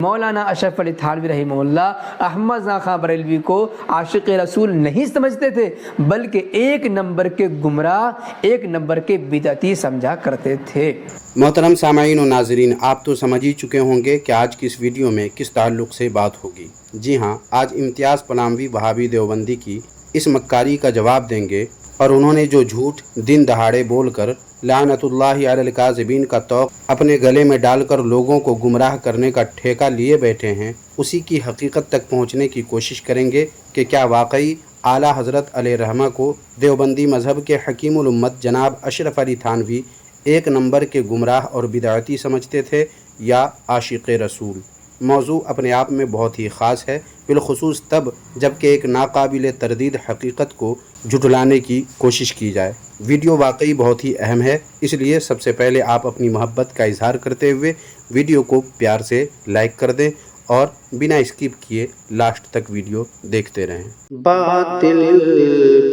मौलाना अशरफ अली थानवी रहमहुल्लाह अहमद रज़ा खां बरेलवी को आशिक रसूल नहीं समझते थे, बल्कि एक नंबर के गुमराह, एक नंबर के बिदअती समझा करते थे। मोहतरम सामाईन और नाज़रीन, आप तो समझ ही चुके होंगे कि आज की इस वीडियो में किस ताल्लुक़ से बात होगी। जी हाँ, आज इम्तियाज़ पलामवी वहाबी देवबंदी की इस मक्कारी का जवाब देंगे और उन्होंने जो झूठ दिन दहाड़े बोलकर लानतुल्लाहि अलल काज़िबीन का तौक़ अपने गले में डालकर लोगों को गुमराह करने का ठेका लिए बैठे हैं, उसी की हकीकत तक पहुँचने की कोशिश करेंगे कि क्या वाकई आला हज़रत अलैहिर्रहमा को देवबंदी मज़हब के हकीमुल उम्मत जनाब अशरफ अली थानवी एक नंबर के गुमराह और बिदअती समझते थे या आशिक़ रसूल। मौजू अपने आप में बहुत ही ख़ास है, बिलखुसूस तब जबकि एक नाकाबिल तरदीद हकीकत को झुठलाने की कोशिश की जाए। वीडियो वाकई बहुत ही अहम है, इसलिए सबसे पहले आप अपनी मोहब्बत का इजहार करते हुए वीडियो को प्यार से लाइक कर दें और बिना स्किप किए लास्ट तक वीडियो देखते रहें। बातिल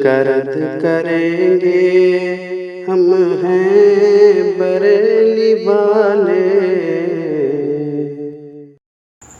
का रद्द करेंगे हम हैं बरेली वाले।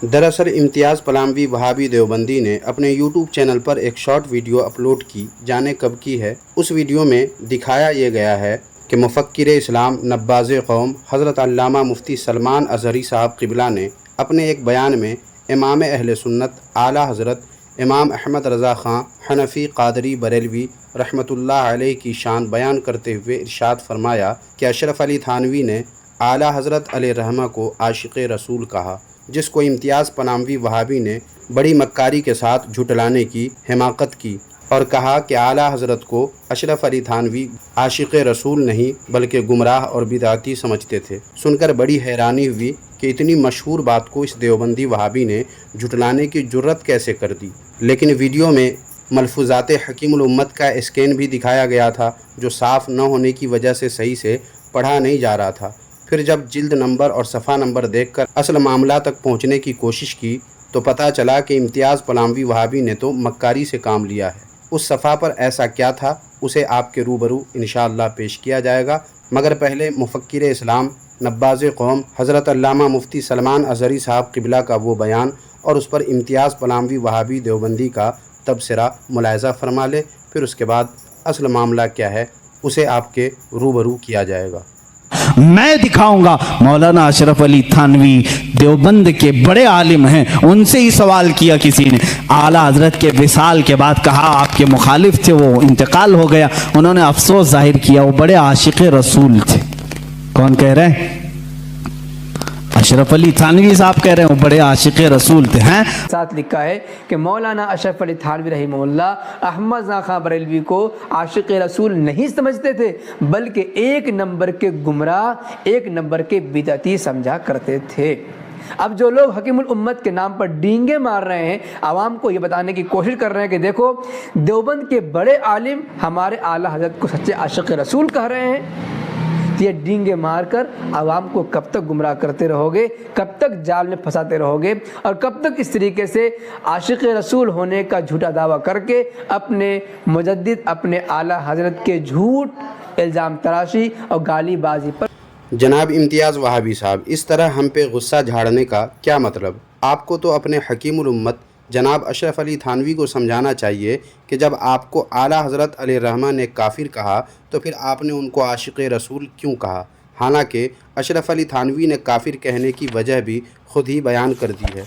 दरअसल इम्तियाज़ पलामवी वहाबी देवबंदी ने अपने YouTube चैनल पर एक शॉर्ट वीडियो अपलोड की, जाने कब की है। उस वीडियो में दिखाया ये गया है कि मुफ़क्किर इस्लाम नब्बाज़ कौम हज़रत अल्लामा मुफ्ती सलमान अज़हरी साहब क़िबला ने अपने एक बयान में इमाम अहले सुन्नत आला हज़रत इमाम अहमद रज़ा ख़ां हनफ़ी क़ादरी बरेलवी रहमतुल्लाह अलैह की शान बयान करते हुए इरशाद फरमाया कि अशरफ अली थानवी ने आला हज़रत अलैहिर्रहमा को आशिक़ रसूल कहा, जिसको इम्तियाज़ पलामवी वहाबी ने बड़ी मक्कारी के साथ झुठलाने की हिमाकत की और कहा कि आला हज़रत को अशरफ अली थानवी आशिक़ रसूल नहीं बल्कि गुमराह और बिदअती समझते थे। सुनकर बड़ी हैरानी हुई कि इतनी मशहूर बात को इस देवबंदी वहाबी ने झुठलाने की जुर्रत कैसे कर दी। लेकिन वीडियो में मलफूज़ात हकीमुल उम्मत का स्कैन भी दिखाया गया था, जो साफ़ न होने की वजह से सही से पढ़ा नहीं जा रहा था। फिर जब जिल्द नंबर और सफ़ा नंबर देखकर असल मामला तक पहुंचने की कोशिश की तो पता चला कि इम्तियाज़ पलामवी वहाबी ने तो मक्कारी से काम लिया है। उस सफ़ा पर ऐसा क्या था, उसे आपके रूबरू इंशाअल्लाह पेश किया जाएगा, मगर पहले मुफ़क्किर इस्लाम नब्बाज़ कौम हज़रत अल्लामा मुफ्ती सलमान अज़हरी साहब क़िबला का वो बयान और उस पर इम्तियाज़ पलामवी वहाबी देवबंदी का तबसरा मुलाहिज़ा फरमा ले। फिर उसके बाद असल मामला क्या है उसे आपके रूबरू किया जाएगा। मैं दिखाऊंगा। मौलाना अशरफ अली थानवी देवबंद के बड़े आलिम हैं, उनसे ही सवाल किया किसी ने। आला हजरत के विसाल के बाद कहा आपके मुखालिफ थे, वो इंतकाल हो गया। उन्होंने अफसोस जाहिर किया, वो बड़े आशिक़ रसूल थे। कौन कह रहे हैं? अशरफ अली थानवी साहब कह रहे हैं वो बड़े आशिक़ रसूल थे। हैं साथ लिखा है कि मौलाना अशरफ अली थानवी रहमहुल्लाह अहमद रज़ा खां बरेलवी को आशिक़ रसूल नहीं समझते थे, बल्कि एक नंबर के गुमराह, एक नंबर के बिदअती समझा करते थे। अब जो लोग हकीमुल उम्मत के नाम पर डींगे मार रहे हैं, आवाम को ये बताने की कोशिश कर रहे हैं कि देखो देवबंद के बड़े आलिम हमारे आला हज़रत को सच्चे आशिक़ रसूल कह रहे हैं, ये डींगे मारकर आवाम को कब तक गुमराह करते रहोगे, कब तक जाल में फंसाते रहोगे और कब तक इस तरीके से आशिक़ रसूल होने का झूठा दावा करके अपने मुजद्दिद, अपने आला हज़रत के झूठ, इल्ज़ाम तराशी और गालीबाजी पर। जनाब इम्तियाज़ वहाबी साहब, इस तरह हम पे गुस्सा झाड़ने का क्या मतलब? आपको तो अपने हकीमुल उम्मत जनाब अशरफ अली थानवी को समझाना चाहिए कि जब आपको आला हज़रत अलैहिर्रहमा ने काफिर कहा तो फिर आपने उनको आशिक़ रसूल क्यों कहा? हालांकि अशरफ अली थानवी ने काफिर कहने की वजह भी ख़ुद ही बयान कर दी है,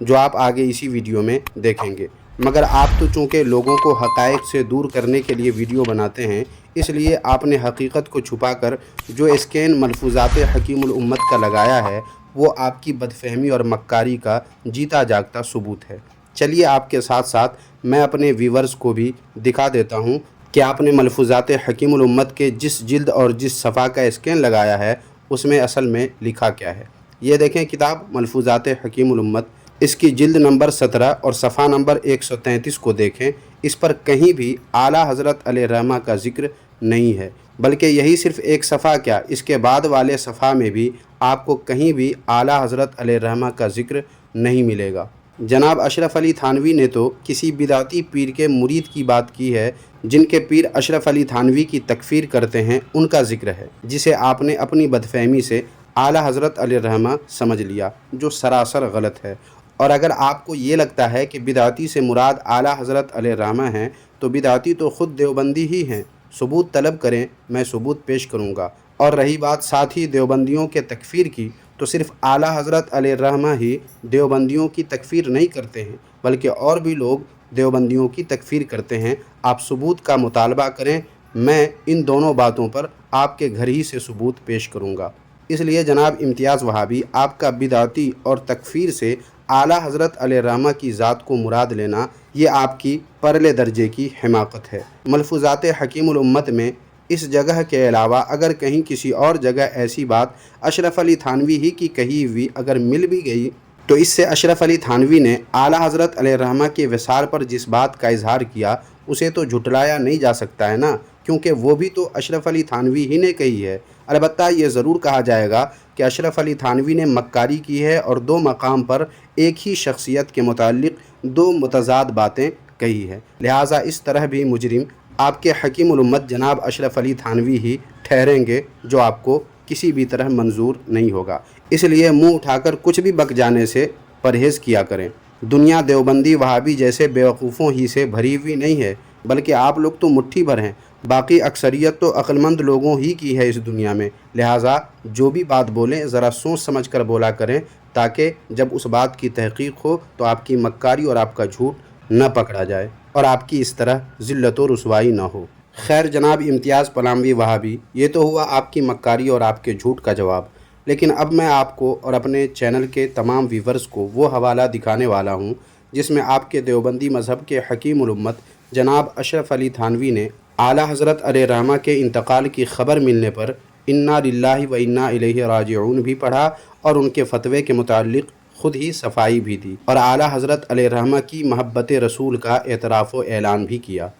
जो आप आगे इसी वीडियो में देखेंगे। मगर आप तो चूँकि लोगों को हक़ाइक़ से दूर करने के लिए वीडियो बनाते हैं, इसलिए आपने हकीकत को छुपाकर जो स्कैन मलफूज़ात हकीमुल उम्मत का लगाया है वो आपकी बदफ़हमी और मक्कारी का जीता जागता सबूत है। चलिए आपके साथ साथ मैं अपने व्यूवर्स को भी दिखा देता हूँ कि आपने मलफूज़ात हकीमुल उम्मत के जिस जिल्द और जिस सफ़ा का स्कैन लगाया है उसमें असल में लिखा क्या है। ये देखें किताब मलफूज़ात हकीमुल उम्मत, इसकी जिल्द नंबर 17 और सफ़ा नंबर 133 को देखें। इस पर कहीं भी आला हज़रत अलैहिर्रहमा का ज़िक्र नहीं है, बल्कि यही सिर्फ़ एक सफ़ा क्या, इसके बाद वाले सफ़ा में भी आपको कहीं भी आला हज़रत अलैहिर्रहमा का ज़िक्र नहीं मिलेगा। जनाब अशरफ अली थानवी ने तो किसी बिदाती पीर के मुरीद की बात की है, जिनके पीर अशरफ अली थानवी की तकफ़ीर करते हैं, उनका ज़िक्र है, जिसे आपने अपनी बदफ़हमी से आला हज़रत अलैहिर्रहमा समझ लिया, जो सरासर गलत है। और अगर आपको ये लगता है कि बिदअती से मुराद आला हज़रत अलैहिर्रहमा हैं, तो बिदअती तो ख़ुद देवबंदी ही हैं। सबूत तलब करें, मैं सबूत पेश करूँगा। और रही बात साथ ही देवबंदियों के तकफ़ीर की, तो सिर्फ़ आला हज़रत अलैहिर्रहमा ही देवबंदियों की तकफ़ीर नहीं करते हैं, बल्कि और भी लोग देवबंदियों की तकफ़ीर करते हैं। आप सबूत का मुतालबा करें, मैं इन दोनों बातों पर आपके घर ही से सबूत पेश करूँगा। इसलिए जनाब इम्तियाज़ वहाबी, आपका बिदअती और तकफ़ीर से आला हज़रत अलैहिर्रहमा की ज़ात को मुराद लेना, ये आपकी परले दर्जे की हिमाकत है। मलफूज़ात हकीमुल उम्मत में इस जगह के अलावा अगर कहीं किसी और जगह ऐसी बात अशरफ अली थानवी ही की कही हुई अगर मिल भी गई, तो इससे अशरफ अली थानवी ने आला हज़रत अलैहिर्रहमा के विसाल पर जिस बात का इजहार किया, उसे तो झुटलाया नहीं जा सकता है ना, क्योंकि वो भी तो अशरफ अली थानवी ही ने कही है। अलबत्ता ये ज़रूर कहा जाएगा कि अशरफ अली थानवी ने मक्कारी की है और दो मकाम पर एक ही शख्सियत के मुताल्लिक़ दो मुतज़ाद बातें कही है। लिहाजा इस तरह भी मुजरिम आपके हकीमुल उम्मत जनाब अशरफ अली थानवी ही ठहरेंगे, जो आपको किसी भी तरह मंजूर नहीं होगा। इसलिए मुंह उठाकर कुछ भी बक जाने से परहेज़ किया करें। दुनिया देवबंदी वहाबी जैसे बेवकूफ़ों ही से भरी हुई नहीं है, बल्कि आप लोग तो मुट्ठी भर हैं। बाकी अक्सरियत तो अक्लमंद लोगों ही की है इस दुनिया में। लिहाजा जो भी बात बोलें ज़रा सोच समझ कर बोला करें, ताकि जब उस बात की तहक़ीक़ हो तो आपकी मक्कारी और आपका झूठ न पकड़ा जाए और आपकी इस तरह ज़िल्लत व रुसवाई न हो। खैर जनाब इम्तियाज़ पलामवी वहाबी, ये तो हुआ आपकी मक्कारी और आपके झूठ का जवाब। लेकिन अब मैं आपको और अपने चैनल के तमाम व्यूवर्स को वो हवाला दिखाने वाला हूँ जिसमें आपके देवबंदी मज़हब के हकीमुल उम्मत जनाब अशरफ अली थानवी ने आला हज़रत अलैहिर्रहमा के इंतकाल की ख़बर मिलने पर इन्ना लिल्लाहि व इन्ना इलैहि राजिऊन भी पढ़ा और उनके फ़तवे के मुताल्लिक़ ख़ुद ही सफाई भी दी और आला हज़रत अलैहिर्रहमा की महब्बत रसूल का एतराफ़ व ऐलान भी किया।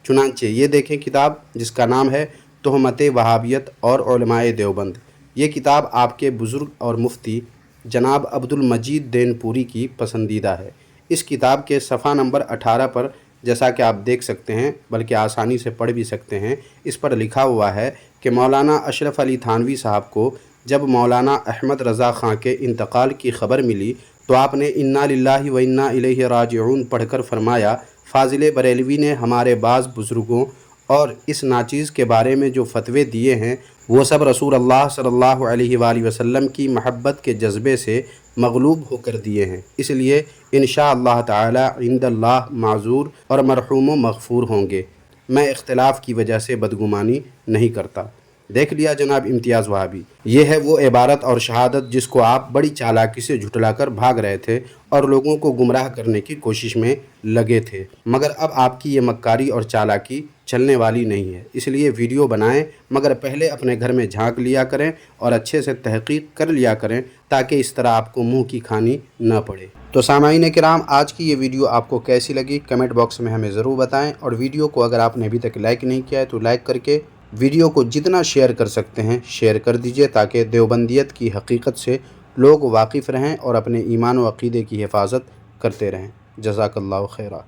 चुनांचे ये देखें किताब जिसका नाम है तोहमत वहाबियत और उलमाए देवबंद। ये किताब आपके बुज़ुर्ग और मुफ्ती जनाब अब्दुल मजीद देनपुरी की पसंदीदा है। इस किताब के सफ़ा नंबर 18 पर, जैसा कि आप देख सकते हैं, बल्कि आसानी से पढ़ भी सकते हैं, इस पर लिखा हुआ है कि मौलाना अशरफ अली थानवी साहब को जब मौलाना अहमद रज़ा ख़ां के इंतकाल की ख़बर मिली तो आपने इन्ना लिल्लाहि व इन्ना इलैहि राजिऊन पढ़कर फरमाया, फ़ाज़िल बरेलवी ने हमारे बाज़ बुज़ुर्गों और इस नाचीज़ के बारे में जो फ़तवे दिए हैं वो सब रसूल अल्लाह सल्लल्लाहु अलैहि वसल्लम की महब्बत के जज्बे से मग़लूब होकर दिए हैं। इसलिए इंशाअल्लाह ताला इंदल्लाह माज़ूर और मरहूम व मग़फ़ूर होंगे। मैं इख्तिलाफ़ की वजह से बदगुमानी नहीं करता। देख लिया जनाब इम्तियाज़ वहाबी, ये है वो इबारत और शहादत जिसको आप बड़ी चालाकी से झुटलाकर भाग रहे थे और लोगों को गुमराह करने की कोशिश में लगे थे। मगर अब आपकी ये मक्कारी और चालाकी चलने वाली नहीं है। इसलिए वीडियो बनाएं, मगर पहले अपने घर में झांक लिया करें और अच्छे से तहक़ीक़ कर लिया करें, ताकि इस तरह आपको मुँह की खानी न पड़े। तो सामाईन किराम, आज की ये वीडियो आपको कैसी लगी कमेंट बॉक्स में हमें ज़रूर बताएं। और वीडियो को अगर आपने अभी तक लाइक नहीं किया है तो लाइक करके वीडियो को जितना शेयर कर सकते हैं शेयर कर दीजिए, ताकि देवबंदियत की हकीकत से लोग वाकिफ़ रहें और अपने ईमान व अक़ीदे की हिफाजत करते रहें। जज़ाकल्लाहु खैरा।